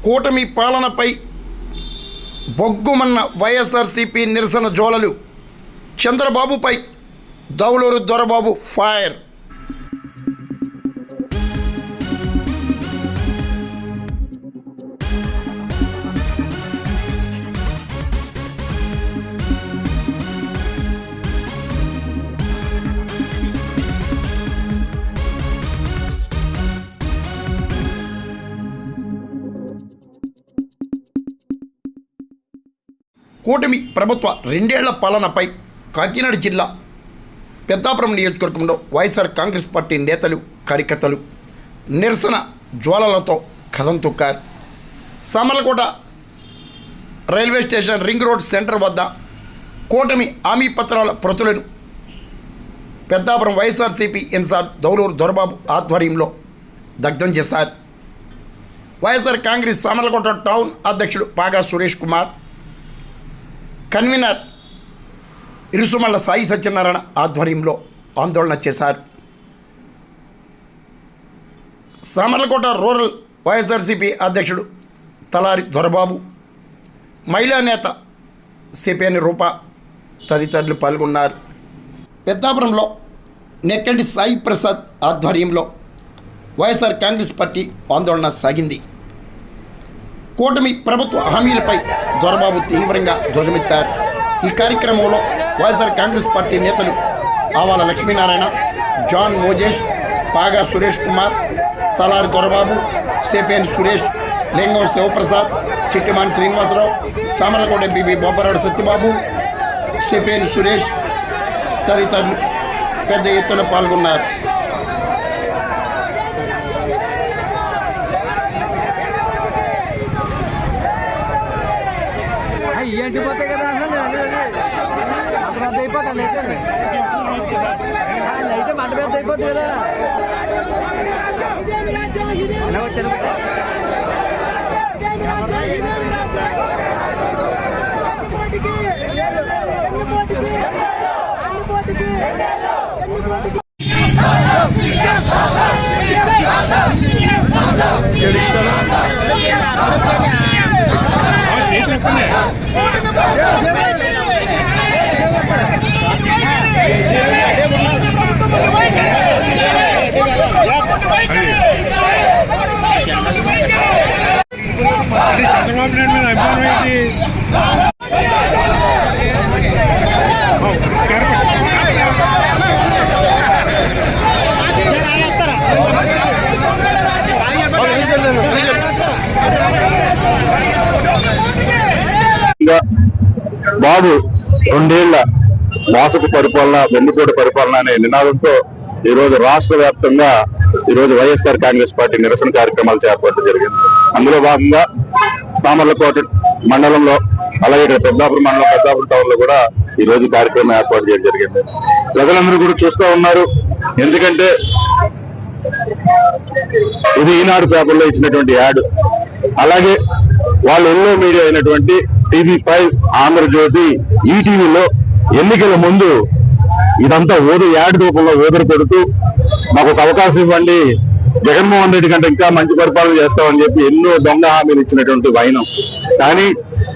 కూటమి పాలనపై బొగ్గుమన్న వైఎస్ఆర్సీపీ నిరసన జ్వాలలు. చంద్రబాబుపై దౌలూరు దొరబాబు ఫైర్. కూటమి ప్రభుత్వ 2 ఏళ్ల పాలనపై కాకినాడ జిల్లా పెద్దాపురం నియోజకవర్గంలో వైఎస్ఆర్ కాంగ్రెస్ పార్టీ నేతలు కార్యకర్తలు నిరసన జ్వాలలతో కథం తొక్కారు. Samarlakota railway station ring road centre వద్ద కూటమి హామీ పత్రాల ప్రతులను పెద్దాపురం వైఎస్ఆర్సీపీ ఇన్ఛార్జ్ దౌలూరు దొరబాబు ఆధ్వర్యంలో దగ్ధం చేశారు. వైఎస్ఆర్ కాంగ్రెస్ సామర్లకోట టౌన్ అధ్యక్షుడు పాగా సురేష్ కుమార్, కన్వీనర్ ఇరుసుమల్ల సాయి సత్యనారాయణ ఆధ్వర్యంలో ఆందోళన చేశారు. సామర్లకోట రూరల్ వైఎస్ఆర్సీపీ అధ్యక్షుడు తలారి దొరబాబు, మహిళా నేత సిపిఎన్ రూప తదితరులు పాల్గొన్నారు. పెద్దాపురంలో నెక్కండి సాయి ప్రసాద్ ఆధ్వర్యంలో వైఎస్ఆర్ కాంగ్రెస్ పార్టీ ఆందోళన సాగింది. కూటమి ప్రభుత్వ హామీలపై దొరబాబు తీవ్రంగా ధ్వజమెత్తారు. ఈ కార్యక్రమంలో వైఎస్ఆర్ కాంగ్రెస్ పార్టీ నేతలు ఆవాల లక్ష్మీనారాయణ, జాన్ మోజేష్, పాగా సురేష్ కుమార్, తలారి దొరబాబు, సేపేన్ సురేష్, లింగం శివప్రసాద్, చిట్టిమాని శ్రీనివాసరావు, సామర్లకోట ఎంపీ బొబ్బరాడు సత్యబాబు, సేపేన్ సురేష్ తదితరులు పెద్ద ఎత్తున పాల్గొన్నారు. ఏంటి పోతే కదా అప్పుడు అయిపోతాను అయితే మంట పెద్ద అయిపోతుంది కదా. బాబు 2 ఏళ్ల మోసపు పరిపాలన, వెన్నుపోటు పరిపాలన అనే నినాదంతో ఈరోజు రాష్ట్ర వ్యాప్తంగా ఈరోజు వైఎస్ఆర్ కాంగ్రెస్ పార్టీ నిరసన కార్యక్రమాలు చేపట్టడం జరిగింది. అందులో భాగంగా సామర్లకోట మండలంలో, అలాగే ఇక్కడ పెద్దాపురం మండలం, పెద్దాపురం టౌన్ లో కూడా ఈరోజు కార్యక్రమం ఏర్పాటు చేయడం జరిగింది. ప్రజలందరూ కూడా చూస్తూ ఉన్నారు. ఎందుకంటే ఇది ఈనాడు పేపర్లో ఇచ్చినటువంటి యాడ్, అలాగే వాళ్ళ ఎన్నో మీడియా అయినటువంటి TV5, ఆంధ్రజ్యోతి, ఈటీవీలో ఎన్నికల ముందు ఇదంతా యాడ్ రూపంలో ఓదరు పెడుతూ మాకు ఒక అవకాశం ఇవ్వండి, జగన్మోహన్ రెడ్డి కంటే ఇంకా మంచి పరిపాలన చేస్తామని చెప్పి ఎన్నో దొంగ హామీలు ఇచ్చినటువంటి వైనం. కానీ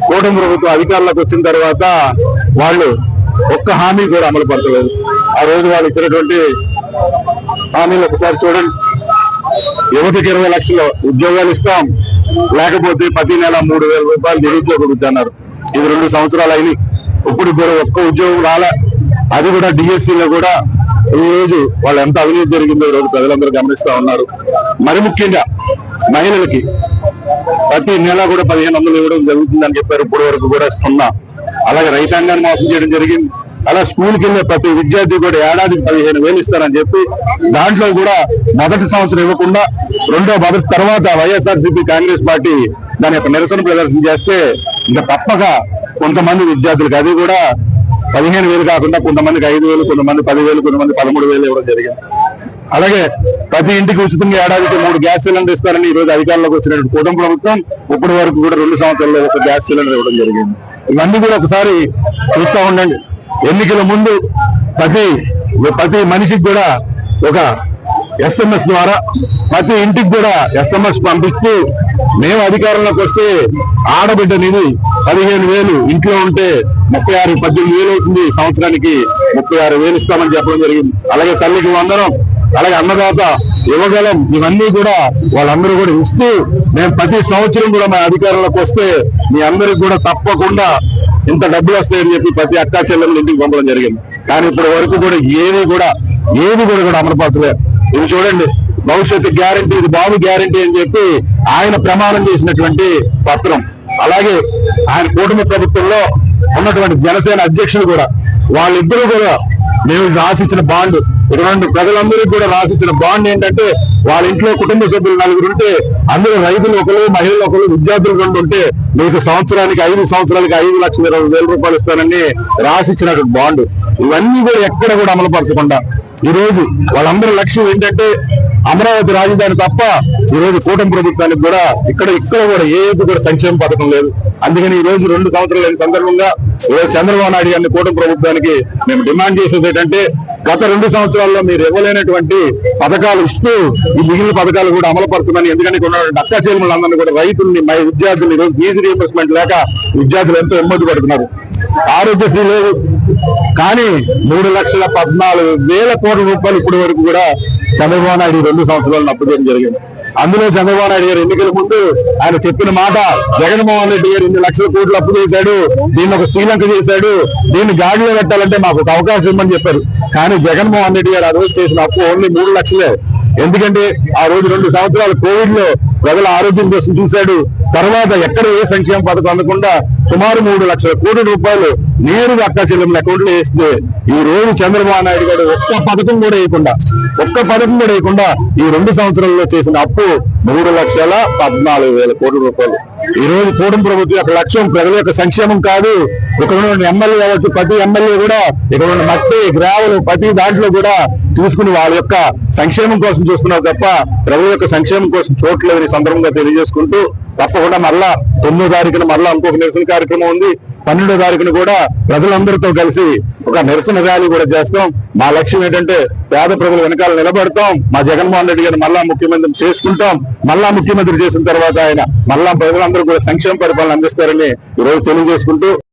కూటమి ప్రభుత్వం అధికారంలోకి వచ్చిన తర్వాత వాళ్ళు ఒక్క హామీ కూడా అమలు పడతలేదు. ఆ రోజు వాళ్ళు ఇచ్చినటువంటి హామీలు ఒకసారి చూడండి. యువతకి 20 లక్షల ఉద్యోగాలు ఇస్తాం, లేకపోతే ప్రతి నెల 3,000 రూపాయలు నిరుద్యోగ వృత్తి అన్నారు. ఇది 2 సంవత్సరాలు అయినాయి. ఇప్పుడు కూడా ఒక్క ఉద్యోగం రాలే. అది కూడా డిఎస్సీలో కూడా ఈ రోజు వాళ్ళు ఎంత అవినీతి జరిగిందో ఈరోజు ప్రజలందరూ గమనిస్తా ఉన్నారు. మరి ముఖ్యంగా మహిళలకి ప్రతి నెల కూడా 1,500 ఇవ్వడం జరుగుతుందని చెప్పారు. ఇప్పటి వరకు కూడా 0. అలాగే రైతాంగాన్ని మోసం చేయడం జరిగింది. అలా స్కూల్కి వెళ్ళే ప్రతి విద్యార్థి కూడా ఏడాదికి 15,000 ఇస్తారని చెప్పి దాంట్లో కూడా మొదటి సంవత్సరం ఇవ్వకుండా మొదటి తర్వాత వైఎస్ఆర్సీపీ కాంగ్రెస్ పార్టీ దాని యొక్క నిరసన ప్రదర్శన చేస్తే ఇంకా తప్పక కొంతమంది విద్యార్థులకు అది కూడా 15,000 కాకుండా కొంతమందికి 5,000, కొంతమంది 10,000, కొంతమంది 13,000 ఇవ్వడం జరిగింది. అలాగే ప్రతి ఇంటికి ఉచితంగా ఏడాదికి 3 గ్యాస్ సిలిండర్ ఇస్తారని ఈ రోజు అధికారంలోకి వచ్చినటువంటి కూటమి ప్రభుత్వం ఇప్పటి వరకు కూడా 2 సంవత్సరాల్లో 1 గ్యాస్ సిలిండర్ ఇవ్వడం జరిగింది. ఇవన్నీ కూడా ఒకసారి చూస్తూ ఉండండి. ఎన్నికల ముందు ప్రతి మనిషికి కూడా ఒక SMS ద్వారా ప్రతి ఇంటికి కూడా SMS పంపిస్తూ మేము అధికారంలోకి వస్తే ఆడబిడ్డ నిధి 15,000 ఇంట్లో ఉంటే 18,000 అవుతుంది, సంవత్సరానికి 36,000 ఇస్తామని చెప్పడం జరిగింది. అలాగే తల్లికి వందనం, అలాగే అన్నదాత యువగలం, ఇవన్నీ కూడా వాళ్ళందరూ కూడా ఇస్తూ మేము ప్రతి సంవత్సరం కూడా మా అధికారంలోకి వస్తే మీ అందరికి కూడా తప్పకుండా ఇంత డబ్బులు వస్తాయని చెప్పి ప్రతి అక్కా చెల్లెలు ఇంటికి పంపడం జరిగింది. కానీ ఇప్పటి వరకు కూడా ఏది కూడా అమలుపరచలేదు. ఇది చూడండి, భవిష్యత్తు గ్యారంటీ, ఇది బాబు గ్యారంటీ అని చెప్పి ఆయన ప్రమాణం చేసినటువంటి పత్రం. అలాగే ఆయన కూటమి ప్రభుత్వంలో ఉన్నటువంటి జనసేన అధ్యక్షులు కూడా వాళ్ళిద్దరూ కూడా మేము రాసిచ్చిన బాండ్, ఇక్కడ ప్రజలందరికీ కూడా రాసిచ్చిన బాండ్ ఏంటంటే వాళ్ళ ఇంట్లో కుటుంబ సభ్యులు 4 ఉంటే అందులో రైతులు ఒకరు, మహిళలు ఒకరు, విద్యార్థులు 2 ఉంటే మీకు సంవత్సరానికి 5 సంవత్సరాలకి 5,20,000 రూపాయలు ఇస్తానని రాసిచ్చినటువంటి బాండ్. ఇవన్నీ కూడా ఎక్కడ కూడా అమలుపరచకుండా ఈ రోజు వాళ్ళందరి లక్ష్యం ఏంటంటే అమరావతి రాజధాని తప్ప ఈ రోజు కూటమి ప్రభుత్వానికి కూడా ఇక్కడ కూడా ఏది కూడా సంక్షేమ పథకం లేదు. అందుకని ఈ రోజు 2 సంవత్సరాలు అయిన సందర్భంగా ఈరోజు చంద్రబాబు నాయుడు గారిని కూటమి ప్రభుత్వానికి మేము డిమాండ్ చేసేది ఏంటంటే గత 2 సంవత్సరాల్లో మీరు ఇవ్వలేనటువంటి పథకాలు ఇస్తూ ఈ మిగిలిన పథకాలు కూడా అమలుపరచమని. ఎందుకంటే ఇక్కడ అక్కా చెల్లెమ్మలందరినీ కూడా రైతుల్ని, విద్యార్థులు ఈరోజు ఫీజు రీయింబర్స్మెంట్ లేక విద్యార్థులు ఎంతో ఇబ్బంది పడుతున్నారు. ఆరోగ్యశ్రీ లేదు, కానీ 3,14,000 కోట్ల రూపాయలు ఇప్పటి వరకు కూడా చంద్రబాబు నాయుడు 2 సంవత్సరాలను అప్పు చేయడం జరిగింది. అందులో చంద్రబాబు నాయుడు గారు ఎన్నికల ముందు ఆయన చెప్పిన మాట, జగన్మోహన్ రెడ్డి గారు 2 లక్షల కోట్లు అప్పు చేశాడు, దీన్ని ఒక శ్రీలంక చేశాడు, దీన్ని గాడిలో పెట్టాలంటే మాకు ఒక అవకాశం ఇవ్వమని చెప్పారు. కానీ జగన్మోహన్ రెడ్డి గారు ఆ రోజు చేసిన అప్పు ఓన్లీ 3 లక్షలే. ఎందుకంటే ఆ రోజు 2 సంవత్సరాలు కోవిడ్ లో ప్రజల ఆరోగ్యం కోసం చూశాడు. తర్వాత ఎక్కడ ఏ సంక్షేమ పథకం అందకుండా సుమారు 3 లక్షల కోట్ల రూపాయలు నేరుగా అక్కా చెల్లెమ్మల అకౌంట్లో వేస్తే ఈ రోజు చంద్రబాబు నాయుడు గారు ఒక్క పథకం కూడా వేయకుండా ఈ 2 సంవత్సరాల్లో చేసిన అప్పు 3,14,000 కోట్ల రూపాయలు. ఈ రోజు కూటమి ప్రభుత్వం యొక్క లక్ష్యం ప్రజల యొక్క సంక్షేమం కాదు. ఇక్కడ ఉన్న ఎమ్మెల్యే కావచ్చు, ప్రతి ఎమ్మెల్యే కూడా ఇక్కడ ఉన్న మట్టి, గ్రావెలు ప్రతి దాంట్లో కూడా చూసుకుని వాళ్ళ యొక్క సంక్షేమం కోసం చూస్తున్నారు తప్ప ప్రజల యొక్క సంక్షేమం కోసం చూడలేదని సందర్భంగా తెలియజేసుకుంటూ, తప్పకుండా మళ్ళా 9వ తారీఖున మళ్ళా ఇంకొక నిరసన కార్యక్రమం ఉంది. 12వ తారీఖున కూడా ప్రజలందరితో కలిసి ఒక నిరసన ర్యాలీ కూడా చేస్తాం. మా లక్ష్యం ఏంటంటే పేద ప్రజల వెనకాల నిలబడతాం, మా జగన్మోహన్ రెడ్డి గారిని మళ్ళా ముఖ్యమంత్రి చేసుకుంటాం. మళ్ళా ముఖ్యమంత్రి చేసిన తర్వాత ఆయన మళ్ళా ప్రజలందరూ కూడా సంక్షేమ పరిపాలన అందిస్తారని ఈ రోజు తెలియజేసుకుంటూ